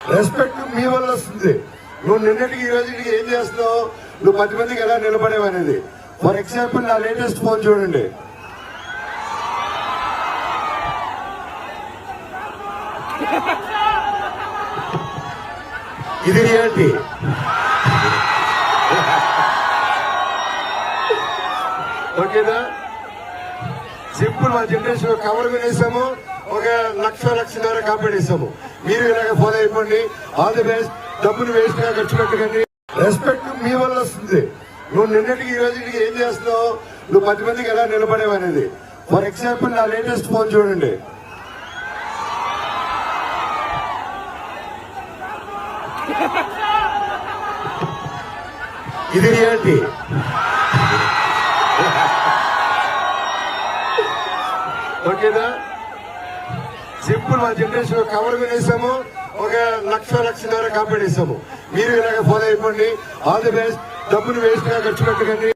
Respect మీ వల్ల వస్తుంది. నువ్వు నిన్నటికి ఈ రోజుకి ఏం చేస్తున్నావు, నువ్వు 10 మందికి ఎలా నిలబడేవనేది. ఫర్ ఎగ్జాంపుల్ నా లేటెస్ట్ ఫోన్ చూడండి. ఇది రియాలిటీ. ఓకేనా? సింపుల్. మా జనరేషన్ కవర్ వినేసాము, ఒక లక్షన్నర కాపాడేసాము. మీరు ఇలాగ ఫాలో అయిపోండి. All the best. డబ్బులు వేస్ట్ గా ఖర్చు పెట్టకండి. రెస్పెక్ట్ మీ వల్ల వస్తుంది. నువ్వు నిన్నటికి ఈ రోజుకి ఏం చేస్తున్నావు, నువ్వు 10 మందికి ఎలా నిలబడేవనేది. ఫర్ ఎగ్జాంపుల్ నా లేటెస్ట్ ఫోన్ చూడండి. ఇది రియాలిటీ. ఓకేనా? సింపుల్. మా జనరేషన్ కవర్ వినేసాము, ఒక లక్షన్నర కాపాడేసాము. మీరు ఇలాగ ఫాలో అయిపోండి. All the best. డబ్బులు వేస్ట్ గా ఖర్చు పెట్టకండి.